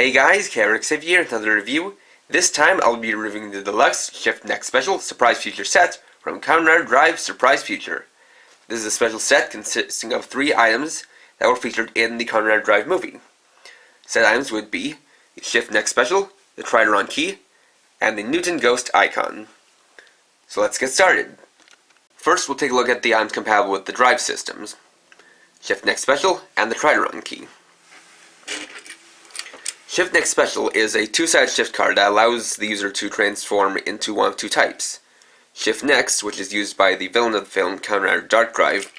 Hey guys, Kamen here with another review. This time I'll be reviewing the Deluxe Shift Next Special Surprise Future set from Kamen Drive Surprise Future. This is a special set consisting of 3 items that were featured in the Kamen Drive movie. Said items would be the Shift Next Special, the Tridon key, and the Newton Ghost icon. So let's get started. First we'll take a look at the items compatible with the drive systems. Shift Next Special and the Tridon key. Shift Next Special is a 2-sided shift card that allows the user to transform into one of 2 types. Shift Next, which is used by the villain of the film, Kamen Rider Dark Drive,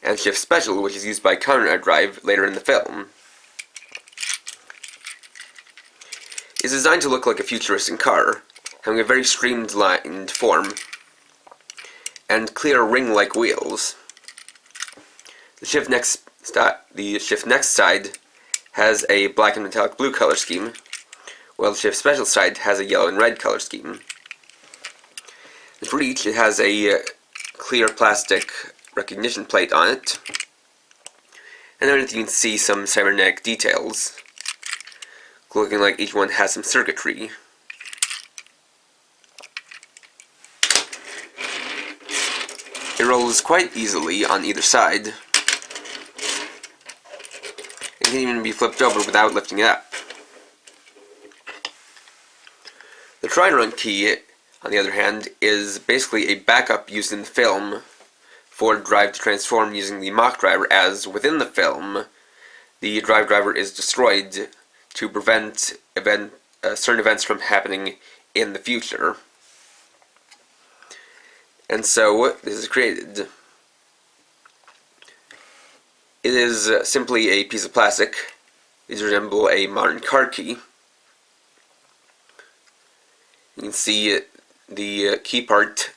and Shift Special, which is used by Kamen Rider Drive later in the film. It's designed to look like a futuristic car, having a very streamlined form, and clear ring-like wheels. The Shift Next side has a black and metallic blue color scheme, while the Shift Special side has a yellow and red color scheme. For each, it has a clear plastic recognition plate on it, and underneath you can see some cybernetic details, looking like each one has some circuitry. It rolls quite easily on either side. It can even be flipped over without lifting it up. The Tridon key, on the other hand, is basically a backup used in the film for Drive to transform using the Mach Driver, as within the film, the Drive Driver is destroyed to prevent certain events from happening in the future. And so, this is created. It is simply a piece of plastic. These resemble a modern car key. You can see the key part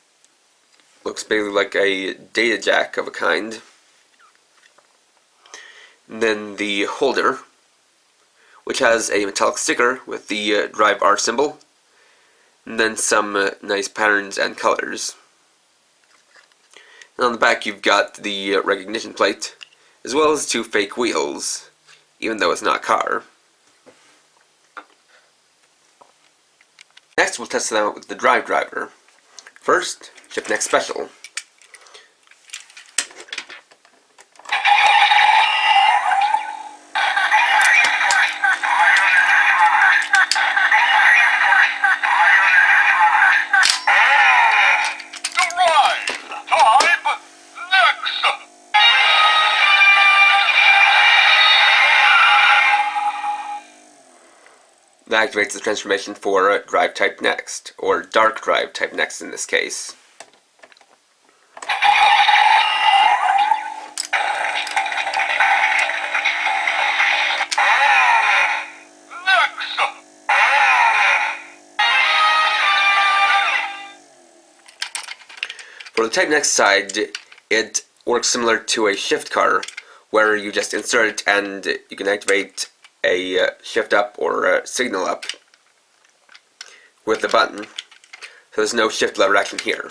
looks basically like a data jack of a kind. And then the holder, which has a metallic sticker with the Drive R symbol, and then some nice patterns and colors. And on the back you've got the recognition plate, as well as 2 fake wheels, even though it's not a car. Next we'll test it out with the Drive Driver. First, Shift Next Special. That activates the transformation for Drive Type Next, or Dark Drive Type Next in this case. For the Type Next side, it works similar to a shift car, where you just insert it and you can activate a shift up or a signal up with the button. So there's no shift lever action here.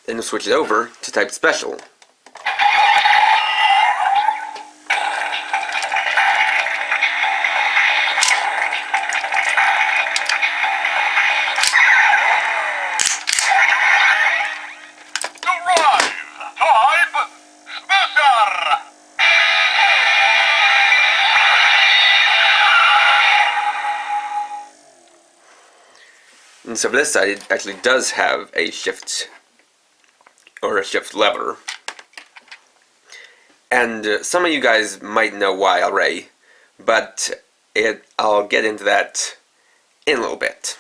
Then we'll switch it over to Type Special. And so for this side, it actually does have a shift, or a shift lever. And some of you guys might know why already, but I'll get into that in a little bit.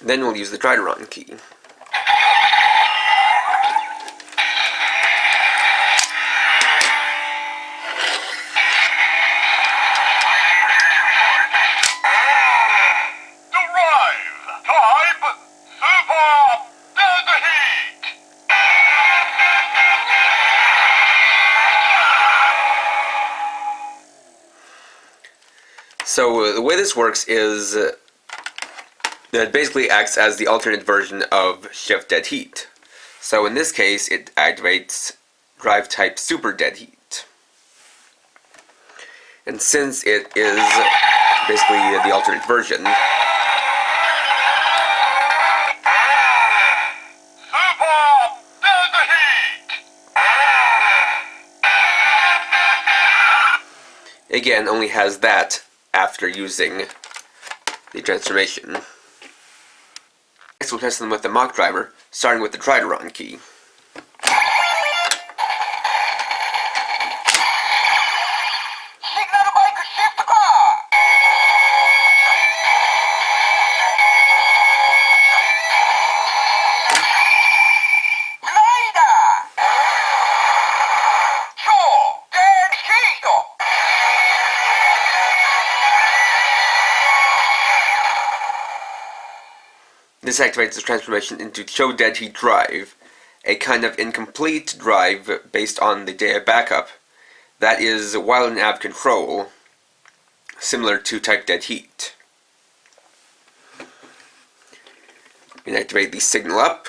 Then we'll use the Tridon key. So the way this works is that it basically acts as the alternate version of Shift DeadHeat. So in this case, it activates drive type Super DeadHeat. And since it is basically the alternate version, again, only has that after using the transformation. Next we'll test them with the Mach Driver, starting with the Tridon key. This activates the transformation into Show DeadHeat Drive, a kind of incomplete drive based on the data backup that is while in nav control, similar to type DeadHeat. We activate the signal up.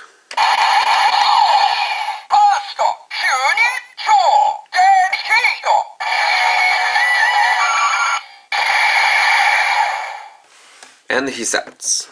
And he sets.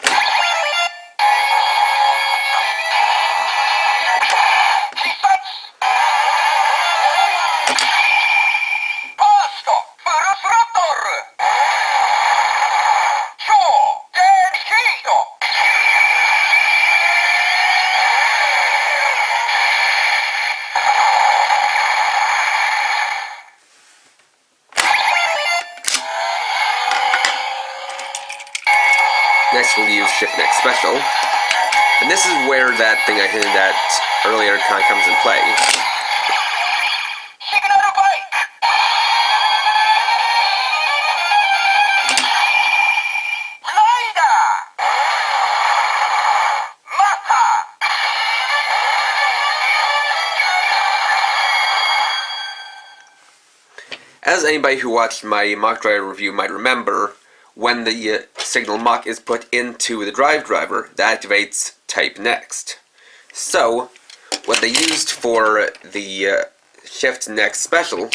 Next we'll use Shift Next Special, and this is where that thing I hinted at earlier kind of comes in play. As anybody who watched my Mach Driver review might remember, when the signal Mach is put into the drive driver, that activates Type Next. So, what they used for the Shift Next Special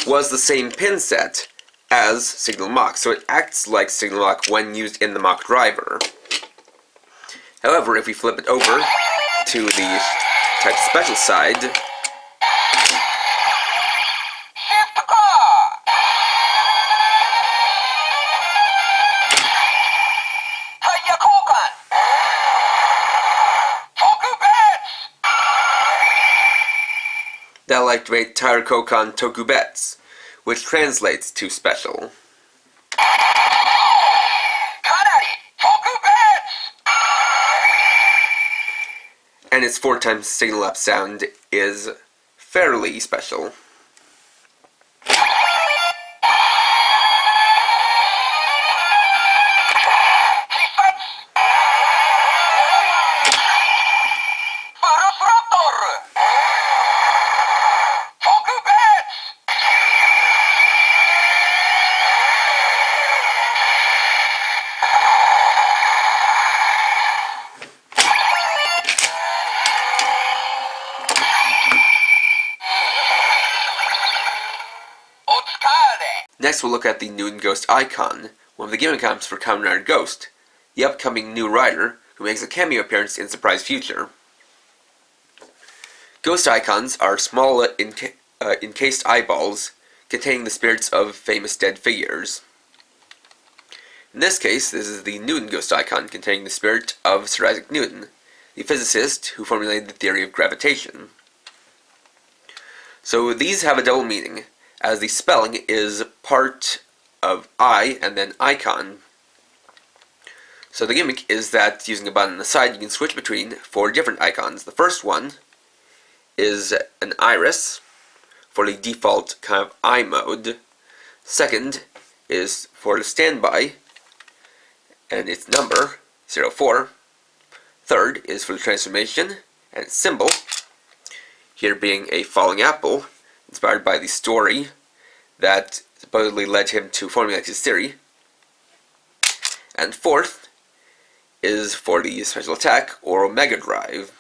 was the same pin set as Signal Mach, so it acts like Signal Mach when used in the Mach Driver. However, if we flip it over to the Type Special side, that'll activate Tire Kokan Tokubets, which translates to special. And its 4 times signal up sound is fairly special. Next we'll look at the Newton Ghost icon, one of the gimmick items for Kamen Rider Ghost, the upcoming new rider who makes a cameo appearance in Surprise Future. Ghost icons are small encased eyeballs containing the spirits of famous dead figures. In this case, this is the Newton Ghost icon containing the spirit of Sir Isaac Newton, the physicist who formulated the theory of gravitation. So these have a double meaning, as the spelling is part of I and then icon. So the gimmick is that using a button on the side, you can switch between 4 different icons. The first one is an iris for the default kind of eye mode. Second is for the standby and its number, 04. Third is for the transformation and its symbol, here being a falling apple, inspired by the story that supposedly led him to formulate his theory. And fourth is for the special attack, or Mach Drive,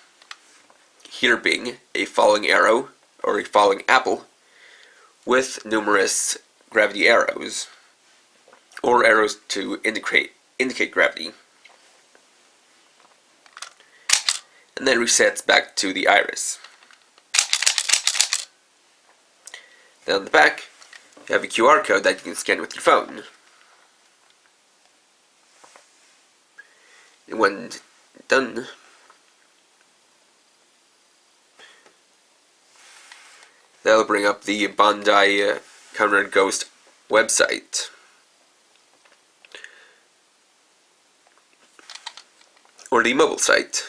here being a falling arrow, or a falling apple, with numerous gravity arrows, or arrows to indicate gravity. And then resets back to the iris. Then on the back, you have a QR code that you can scan with your phone. And when done, that'll bring up the Bandai Kamen Rider Ghost website. Or the mobile site.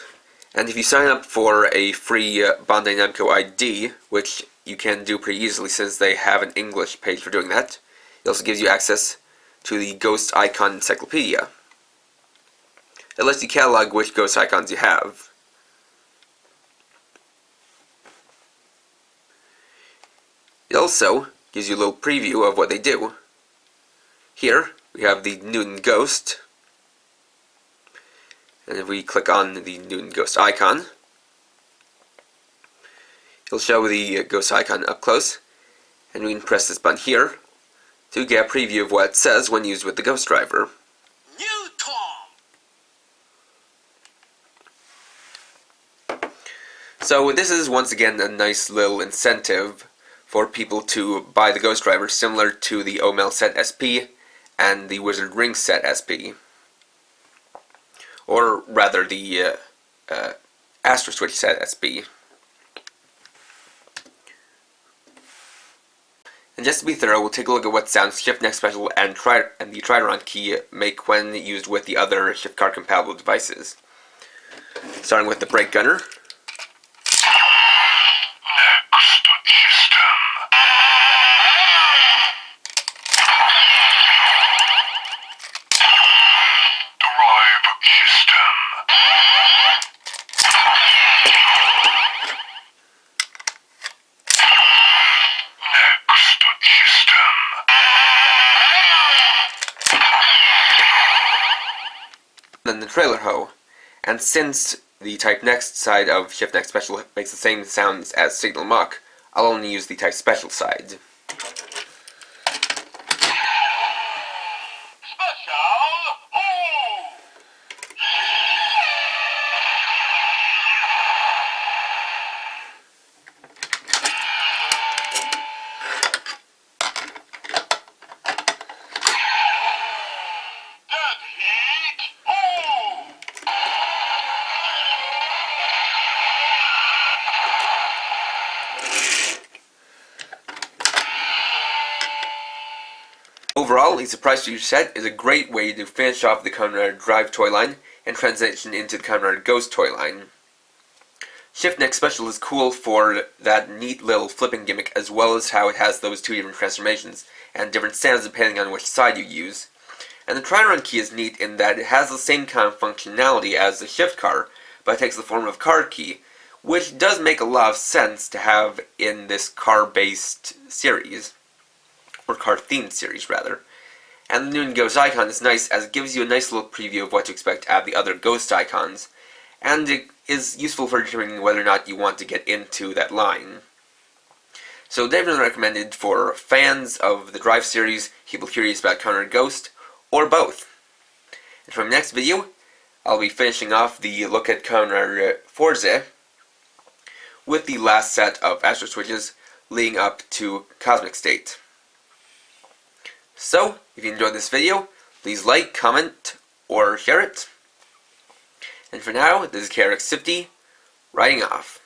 And if you sign up for a free Bandai Namco ID, which you can do pretty easily since they have an English page for doing that, it also gives you access to the Ghost Icon Encyclopedia. It lets you catalog which ghost icons you have. It also gives you a little preview of what they do. Here we have the Newton Ghost, and if we click on the Newton Ghost icon, it'll show the ghost icon up close, and we can press this button here to get a preview of what it says when used with the Ghost Driver. So this is once again a nice little incentive for people to buy the Ghost Driver, similar to the OML Set SP and the Wizard Ring Set SP. Or rather the Astro Switch Set SP. And just to be thorough, we'll take a look at what sounds Shift Next Special and the Tridon key make when used with the other shift card compatible devices. Starting with the Brake Gunner. Then the trailer hoe, and since the Type Next side of Shift Next Special makes the same sounds as Signal Mach, I'll only use the Type Special side. Overall, the Surprise Future set is a great way to finish off the Kamen Rider Drive toy line and transition into the Kamen Rider Ghost toy line. Shift Next Special is cool for that neat little flipping gimmick, as well as how it has those 2 different transformations and different sounds depending on which side you use. And the Tridon key is neat in that it has the same kind of functionality as the shift car, but it takes the form of card key, which does make a lot of sense to have in this car-based series. Or car-themed series, rather. And the Newton Ghost icon is nice, as it gives you a nice little preview of what to expect out of the other Ghost icons, and it is useful for determining whether or not you want to get into that line. So definitely recommended for fans of the Drive series, people curious about Kamen Rider Ghost, or both. And from the next video, I'll be finishing off the look at Kamen Rider Forza with the last set of Astro Switches leading up to Cosmic State. So, if you enjoyed this video, please like, comment, or share it. And for now, this is KRX50, writing off.